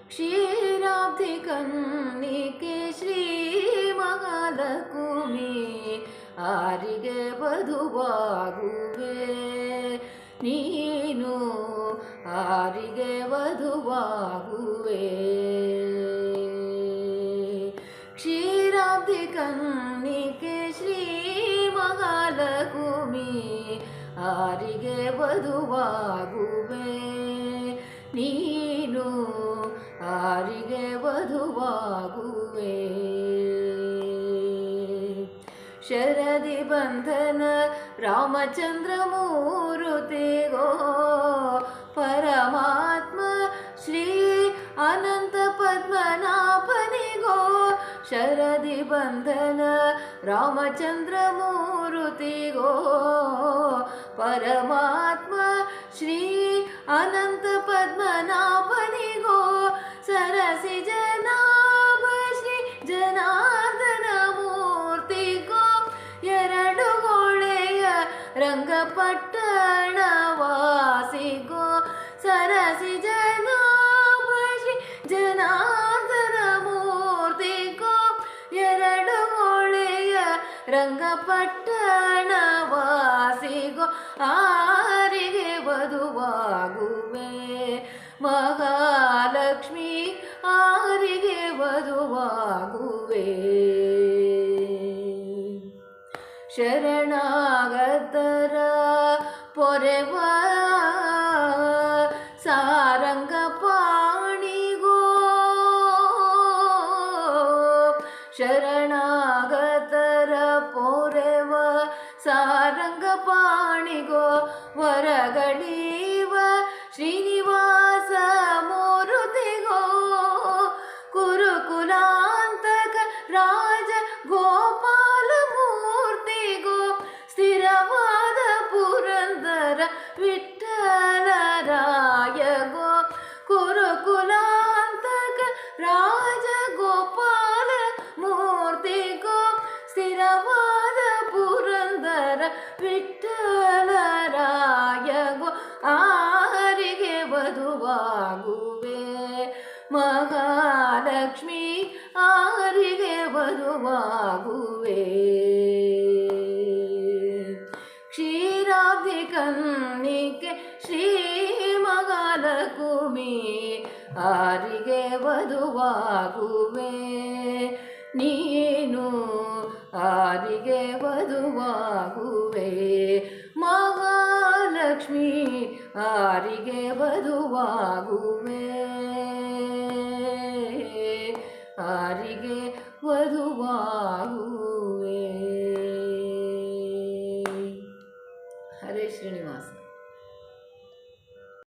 ಕ್ಷೀರಾಬ್ಧಿ ಕನ್ನಿಕೆ ಶ್ರೀ ಮಹಾಲಕ್ಷ್ಮಿ ಆರಿಗೆ ವಧುವಾಗುವೆ ನೀನು ಆರಿಗೆ ವಧುವಾಗುವೆ ಕ್ಷೀರಾಬ್ಧಿ ಕನ್ನಿಕೆ ಶ್ರೀ ಮಹಾಲಕ್ಷ್ಮಿ ಆರಿಗೆ ವಧುವಾಗುವೆ ನೀನು ಆರಿಗೆ ವಧುವಾಗುವೆ ಶರದಿ ಬಂಧನ ರಾಮಚಂದ್ರ ಮೂರುತಿಗೋ ಪರಮಾತ್ಮ ಶ್ರೀ ಅನಂತ ಪದ್ಮನಾಭನಿಗೋ ಶರದಿ ಬಂಧನ ರಾಮಚಂದ್ರ ಮೂರುತಿಗೋ ಪರಮಾತ್ಮ ಶ್ರೀ ಅನಂತ ಪದ್ಮನಾಭನಿಗೋ ಸರಸಿ ಜನಾಭ ಶ್ರೀ ಜನಾರ್ದನ ಮೂರ್ತಿಗೋ ಎರಡು ಗೋಳೆಯ ರಂಗಪಟ್ಟಣ ವಾಸಿಗೋ ಸರಸಿ ಜನಾಭ ಶ್ರೀ ಜನಾರ್ದನ ಮೂರ್ತಿಗೋ ಎರಡು ಗೋಳೆಯ ರಂಗಪಟ್ಟಣ ವಾಸಿಗೋ ಆರಿಗೆ ವಧುವಾಗುವೆ ಮಹಾಲಕ್ಷ್ಮಿ ಆರಿಗೆ ವಧುವಾಗುವೆ ಶರಣಾಗತರ ಪೊರೆವ ಸಾರಂಗ ಪಾಣಿಗೋ ಶರಣಾಗತರ ಪೊರೆವ ಸಾರಂಗ ಪಾಣಿಗೋ ವರಗಳೀವ ಶ್ರೀನಿವಾಸ ಮೂರುತಿಗೋ ಕುರುಕುಲಾಂತಕ ರಾಜ ಗೋಪಾಲ ಮೂರ್ತಿಗೋ ಸ್ಥಿರವಾದ ಪುರಂದರ ವಿಠ್ಠಲರಾಯಗೋ ಕುರುಕುಲಾಂತಕ ರಾಜ ಗೋಪಾಲ ಮೂರ್ತಿಗೋ ಸ್ಥಿರವಾದ ಪುರಂದರ ವಿಠ್ಠಲರಾಯಗೋ ಆರಿಗೆ ವಧುವಾಗುವೆ ಮಹಾಲಕ್ಷ್ಮಿ ಆರಿಗೆ ವಧುವಾಗುವೆ ಕ್ಷೀರಾಬ್ಧಿ ಕನ್ನಿಕೆ ಶ್ರೀ ಮಹಾಲಕ್ಷ್ಮಿ ಆರಿಗೆ ವಧುವಾಗುವೆ ನೀನು ಆರಿಗೆ ವಧುವಾಗುವೆ ಮಹಾಲಕ್ಷ್ಮಿ ಆರಿಗೆ ವಧುವಾಗುವೆ ಆರಿಗೆ ವಧುವಾಗುವೆ ಹರೇ ಶ್ರೀನಿವಾಸ.